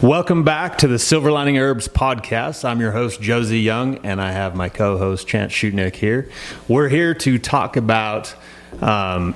Welcome back to the Silver Lining Herbs podcast. I'm your host, Josie Young, and I have my co-host, Chance Shutnick here. We're here to talk about the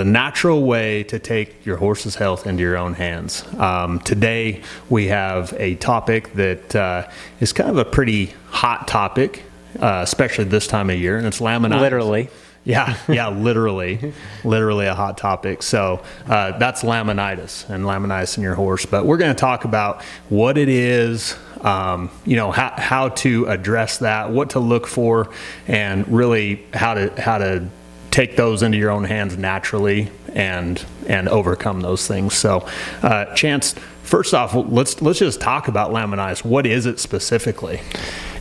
natural way to take your horse's health into your own hands. Today, we have a topic that is kind of a pretty hot topic, especially this time of year, and it's laminitis. Literally. Yeah, literally a hot topic. So that's laminitis in your horse. But we're going to talk about what it is, how to address that, what to look for, and really how to take those into your own hands naturally and overcome those things. So, Chance, first off, let's just talk about laminitis. What is it specifically?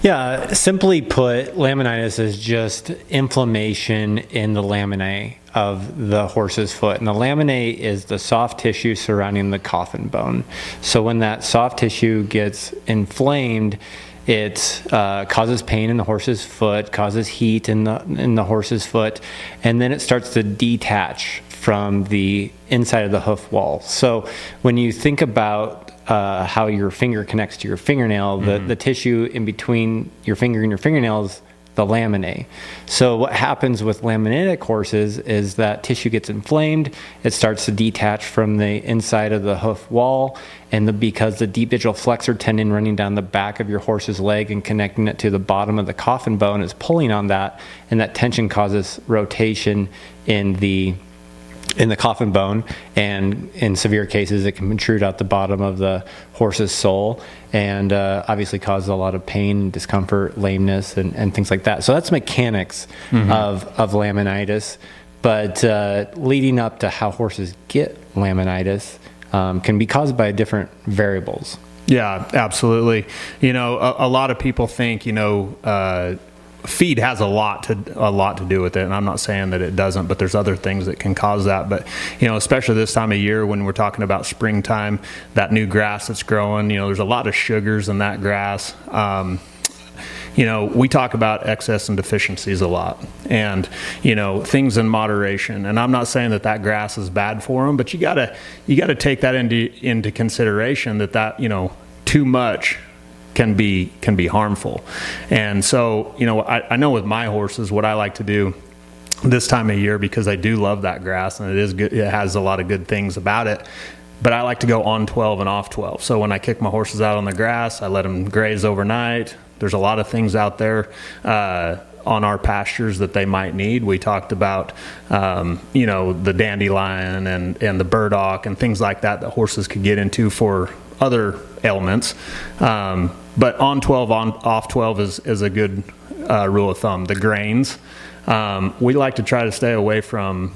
Yeah, simply put, laminitis is just inflammation in the laminae of the horse's foot. And the laminae is the soft tissue surrounding the coffin bone. So when that soft tissue gets inflamed, it causes pain in the horse's foot, causes heat in the horse's foot, and then it starts to detach from the inside of the hoof wall. So when you think about how your finger connects to your fingernail, the tissue in between your finger and your fingernails, the laminae. So what happens with laminitic horses is that tissue gets inflamed, it starts to detach from the inside of the hoof wall, and because the deep digital flexor tendon running down the back of your horse's leg and connecting it to the bottom of the coffin bone is pulling on that, and that tension causes rotation in the coffin bone, and in severe cases it can protrude out the bottom of the horse's sole and obviously cause a lot of pain, discomfort, lameness, and things like that. So that's mechanics of laminitis. But leading up to how horses get laminitis can be caused by different variables. Yeah, absolutely. A lot of people think, feed has a lot to do with it, and I'm not saying that it doesn't, but there's other things that can cause that. But especially this time of year when we're talking about springtime, that new grass that's growing, there's a lot of sugars in that grass. We talk about excess and deficiencies a lot, and things in moderation. And I'm not saying that grass is bad for them, but you gotta take that into consideration that too much can be harmful. And so, I know with my horses, what I like to do this time of year, because I do love that grass and it is good, it has a lot of good things about it, but I like to go on 12 and off 12. So when I kick my horses out on the grass, I let them graze overnight. There's a lot of things out there on our pastures that they might need. We talked about, the dandelion and the burdock and things like that horses could get into for other ailments. But on 12, off 12 is a good rule of thumb. The grains, we like to try to stay away from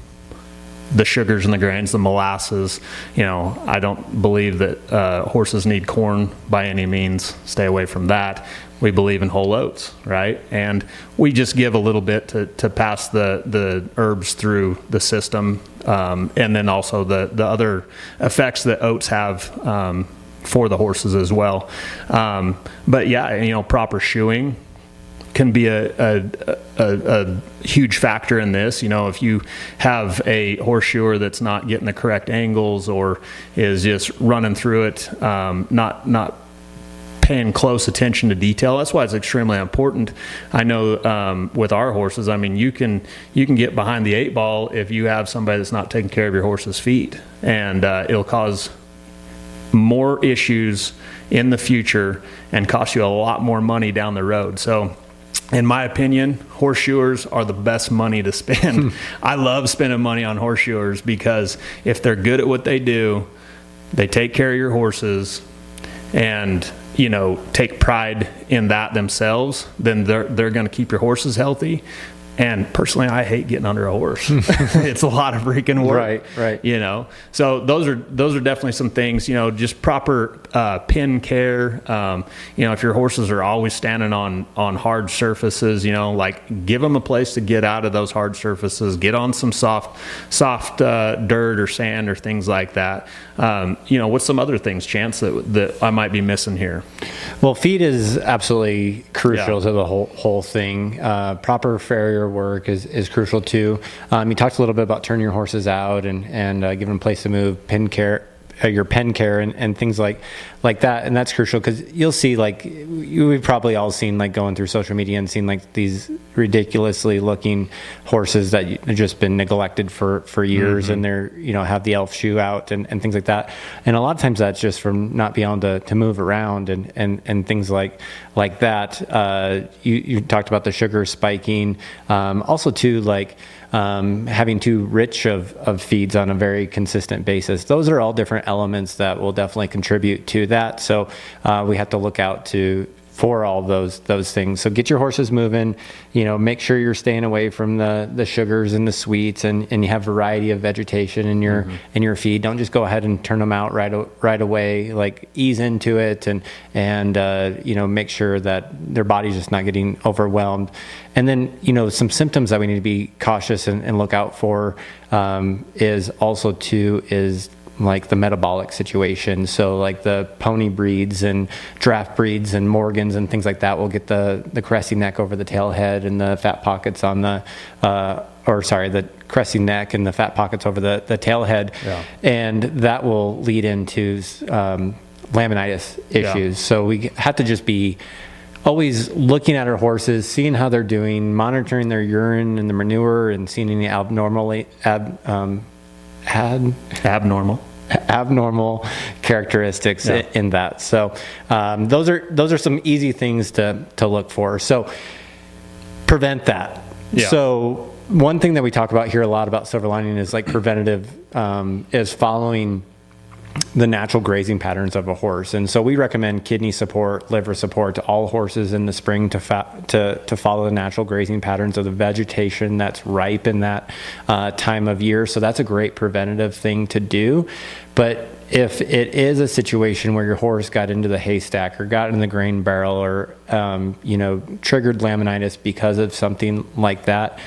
the sugars and the grains, the molasses. I don't believe that horses need corn by any means. Stay away from that. We believe in whole oats, right? And we just give a little bit to pass the herbs through the system, and then also the other effects that oats have for the horses as well. But yeah, proper shoeing can be a huge factor in this. If you have a horse shoer that's not getting the correct angles or is just running through it, not paying close attention to detail, that's why it's extremely important. I know with our horses, you can get behind the 8-ball if you have somebody that's not taking care of your horse's feet, and it'll cause more issues in the future and cost you a lot more money down the road. So in my opinion, horseshoers are the best money to spend. I love spending money on horseshoers because if they're good at what they do, they take care of your horses and take pride in that themselves, then they're going to keep your horses healthy. And personally, I hate getting under a horse. It's a lot of freaking work. Right. So those are definitely some things, just proper pin care. If your horses are always standing on hard surfaces, give them a place to get out of those hard surfaces, get on some soft dirt or sand or things like that. What's some other things, Chance, that I might be missing here? Well, feed is absolutely crucial to the whole thing. Proper farrier work is crucial too. You talked a little bit about turning your horses out and giving them a place to move, your pen care and things like like that. And that's crucial, because you'll see, like, we've probably all seen, like, going through social media and seen like these ridiculously looking horses that have just been neglected for years, and they're, have the elf shoe out and things like that. And a lot of times that's just from not being able to move around and things like that. You talked about the sugar spiking, also too, like, having too rich of feeds on a very consistent basis. Those are all different elements that will definitely contribute to that. So we have to look out for all those things. So get your horses moving, make sure you're staying away from the sugars and the sweets, and you have variety of vegetation in your feed. Don't just go ahead and turn them out right away. Like, ease into it and make sure that their body's just not getting overwhelmed. And then, some symptoms that we need to be cautious and look out for is like the metabolic situation. So like the pony breeds and draft breeds and Morgans and things like that will get the cressy neck over the tail head and the fat pockets on the cressy neck and the fat pockets over the tail head. Yeah. And that will lead into laminitis issues. Yeah. So we have to just be always looking at our horses, seeing how they're doing, monitoring their urine and the manure, and seeing any abnormal characteristics in that. So those are some easy things to look for. So prevent that. Yeah. So one thing that we talk about here a lot about silver lining is like preventative, is following the natural grazing patterns of a horse. And so we recommend kidney support, liver support to all horses in the spring to follow the natural grazing patterns of the vegetation that's ripe in that time of year. So that's a great preventative thing to do. But if it is a situation where your horse got into the haystack or got in the grain barrel or triggered laminitis because of something like that,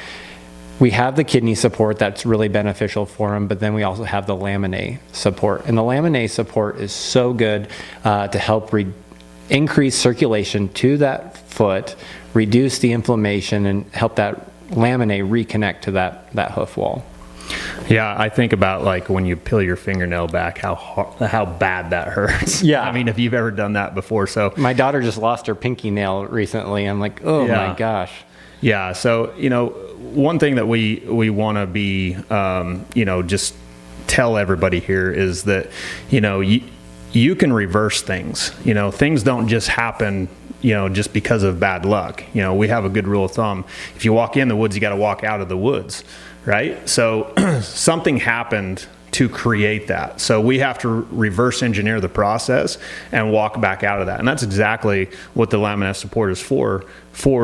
we have the kidney support that's really beneficial for them, but then we also have the laminae support. And the laminae support is so good to help increase circulation to that foot, reduce the inflammation, and help that laminae reconnect to that hoof wall. Yeah, I think about like when you peel your fingernail back, how bad that hurts. Yeah. I mean, if you've ever done that before. So my daughter just lost her pinky nail recently. I'm like, oh my gosh. Yeah. So, one thing that we want to be, just tell everybody here is that, you can reverse things. Things don't just happen, just because of bad luck. We have a good rule of thumb. If you walk in the woods, you got to walk out of the woods, right? So something happened to create that. So we have to reverse engineer the process and walk back out of that. And that's exactly what the Laminitis support is for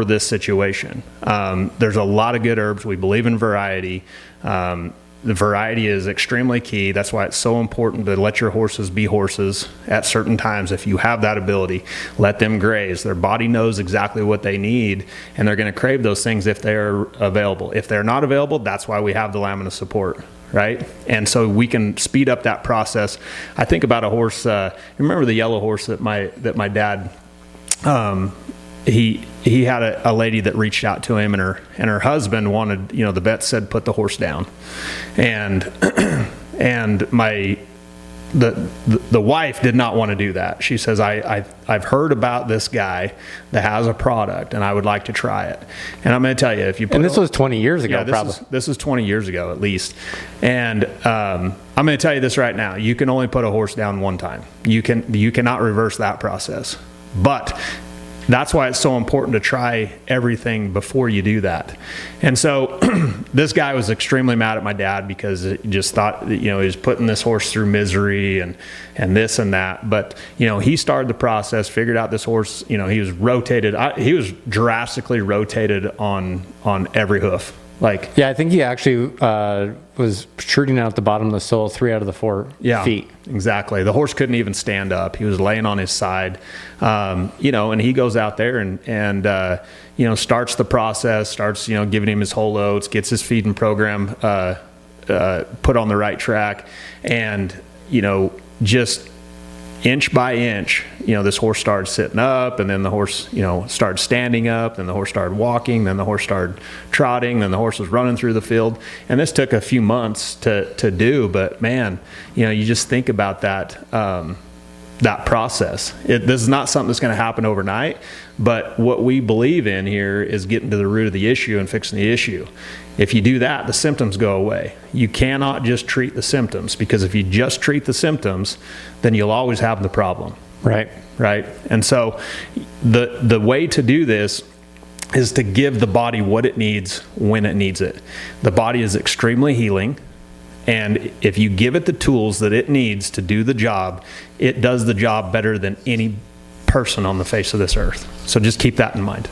this situation. There's a lot of good herbs. We believe in variety. The variety is extremely key. That's why it's so important to let your horses be horses at certain times. If you have that ability, let them graze. Their body knows exactly what they need, and they're going to crave those things if they're available. If they're not available, that's why we have the Laminitis support. Right? And so we can speed up that process. I think about a horse, remember the yellow horse that my dad, he had a lady that reached out to him, and her husband wanted, the vet said, put the horse down. And the wife did not want to do that. She says, I've heard about this guy that has a product, and I would like to try it. And I'm going to tell you, if you put, and this was 20 years ago, this is 20 years ago at least. And I'm going to tell you this right now: you can only put a horse down one time. You cannot reverse that process. But that's why it's so important to try everything before you do that. And so this guy was extremely mad at my dad because he just thought that, he was putting this horse through misery and this and that. But, he started the process, figured out this horse, he was rotated. He was drastically rotated on every hoof. I think he actually was protruding out the bottom of the sole 3 out of the 4 feet. Exactly. The horse couldn't even stand up. He was laying on his side, and he goes out there and starts the process, starts, giving him his whole oats, gets his feeding program put on the right track, and, just inch by inch, this horse started sitting up, and then the horse, started standing up, then the horse started walking, then the horse started trotting, then the horse was running through the field. And this took a few months to do, but man, you just think about that, that process. This is not something that's going to happen overnight, but what we believe in here is getting to the root of the issue and fixing the issue. If you do that, the symptoms go away. You cannot just treat the symptoms, because if you just treat the symptoms, then you'll always have the problem. Right. Right. And so the way to do this is to give the body what it needs when it needs it. The body is extremely healing. And if you give it the tools that it needs to do the job, it does the job better than any person on the face of this earth. So just keep that in mind.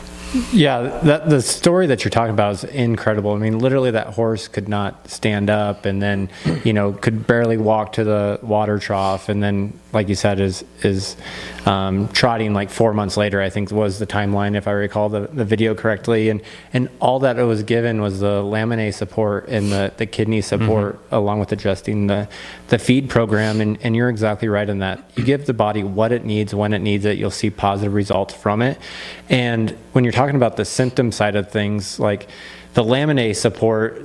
Yeah, the story that you're talking about is incredible. I mean, literally that horse could not stand up, and then, could barely walk to the water trough, and then, like you said, is trotting like 4 months later, I think was the timeline, if I recall the video correctly. And all that it was given was the laminate support and the kidney support, along with adjusting the feed program. And you're exactly right in that. You give the body what it needs when it needs it, you'll see positive results from it. And when you're talking about the symptom side of things, like the laminate support,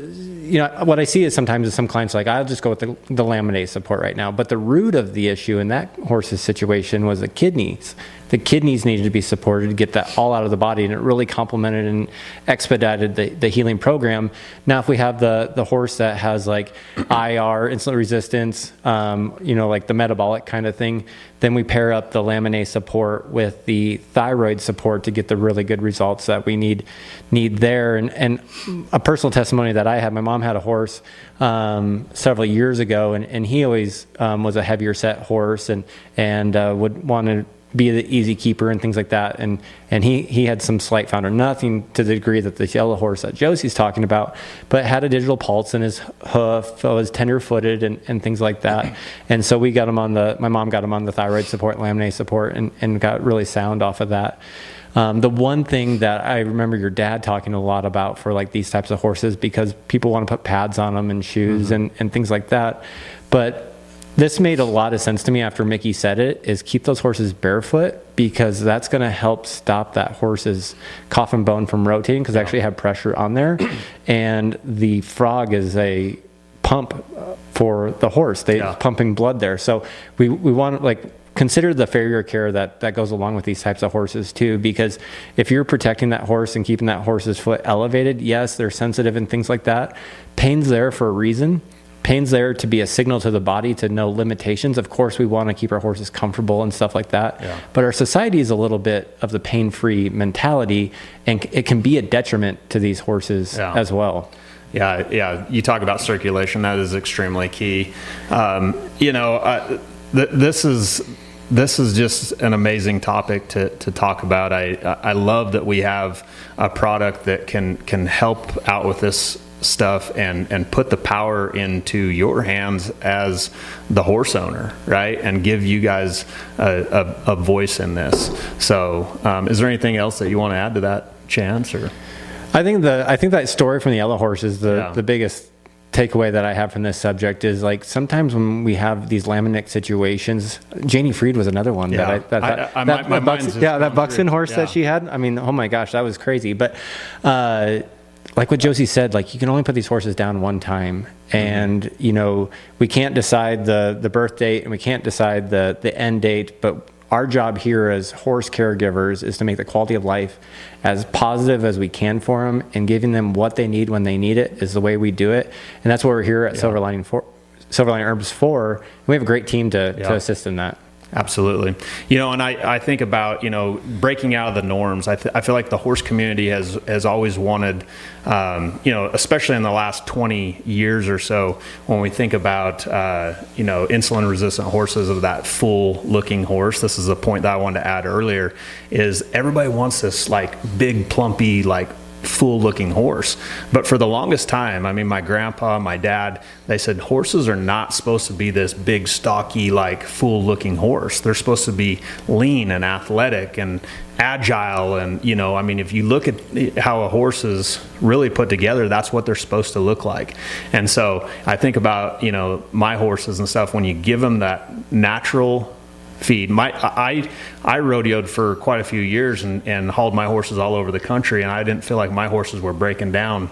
what I see is sometimes some clients are like, I'll just go with the laminate support right now. But the root of the issue in that horse's situation was the kidneys. The kidneys needed to be supported to get that all out of the body, and it really complemented and expedited the healing program. Now, if we have the horse that has like IR, insulin resistance, like the metabolic kind of thing, then we pair up the laminate support with the thyroid support to get the really good results that we need there. And a personal testimony that I had, my mom had a horse several years ago, and he always was a heavier set horse and would want to be the easy keeper and things like that. And he had some slight founder, nothing to the degree that this yellow horse that Josie's talking about, but had a digital pulse in his hoof, was tender footed and things like that. And so we got him my mom got him on the thyroid support, laminate support, and got really sound off of that. The one thing that I remember your dad talking a lot about for like these types of horses, because people want to put pads on them and shoes and things like that. But this made a lot of sense to me after Mickey said it, is keep those horses barefoot, because that's going to help stop that horse's coffin bone from rotating, because they actually have pressure on there. And the frog is a pump for the horse. They're pumping blood there. So we want to consider the farrier care that goes along with these types of horses too, because if you're protecting that horse and keeping that horse's foot elevated, yes, they're sensitive and things like that. Pain's there for a reason. Pain's there to be a signal to the body to know limitations. Of course, we want to keep our horses comfortable and stuff like that. Yeah. But our society is a little bit of the pain-free mentality, and it can be a detriment to these horses as well. Yeah. You talk about circulation. That is extremely key. This is just an amazing topic to talk about. I love that we have a product that can help out with this stuff and put the power into your hands as the horse owner, right? And give you guys a voice in this. So is there anything else that you want to add to that, Chance? Or I think that story from the yellow horse is the biggest takeaway that I have from this subject is, like, sometimes when we have these laminate situations, Janie Freed was another one that Buxton horse that she had. I mean, oh my gosh, that was crazy. But like what Josie said, like, you can only put these horses down one time, and we can't decide the birth date and we can't decide the end date, but our job here as horse caregivers is to make the quality of life as positive as we can for them, and giving them what they need when they need it is the way we do it. And that's what we're here at Silver Lining Herbs for. And we have a great team to assist in that. Absolutely. And I think about, breaking out of the norms. I feel like the horse community has always wanted, especially in the last 20 years or so, when we think about, insulin resistant horses of that full looking horse. This is a point that I wanted to add earlier, is everybody wants this like big plumpy, like full looking horse. But for the longest time, I mean, my grandpa, my dad, they said horses are not supposed to be this big, stocky, like full looking horse. They're supposed to be lean and athletic and agile. And, if you look at how a horse is really put together, that's what they're supposed to look like. And so I think about, my horses and stuff, when you give them that natural feed. I rodeoed for quite a few years and hauled my horses all over the country, and I didn't feel like my horses were breaking down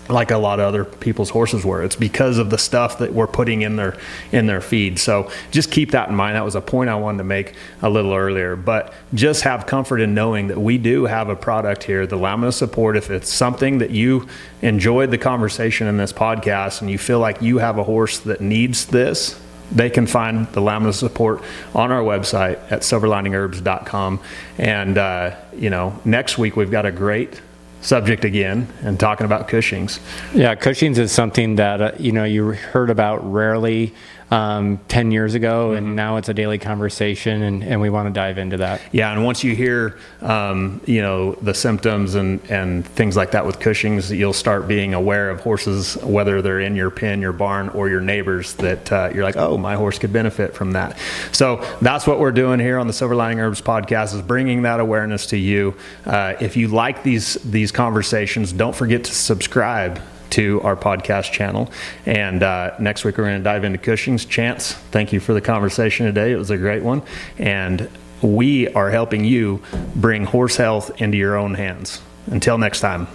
like a lot of other people's horses were. It's because of the stuff that we're putting in their feed. So just keep that in mind. That was a point I wanted to make a little earlier. But just have comfort in knowing that we do have a product here, the Lamina Support. If it's something that you enjoyed the conversation in this podcast and you feel like you have a horse that needs this, they can find the Lamina Support on our website at silverliningherbs.com. And, next week we've got a great subject again and talking about Cushing's. Yeah, Cushing's is something that, you heard about rarely 10 years ago, and now it's a daily conversation, and we want to dive into that. Yeah, and once you hear, the symptoms and things like that with Cushing's, you'll start being aware of horses, whether they're in your pen, your barn, or your neighbors, that you're like, oh, my horse could benefit from that. So that's what we're doing here on the Silver Lining Herbs podcast, is bringing that awareness to you. If you like these conversations, don't forget to subscribe to our podcast channel. And next week we're going to dive into Cushing's. Chance, thank you for the conversation today. It was a great one. And we are helping you bring horse health into your own hands. Until next time.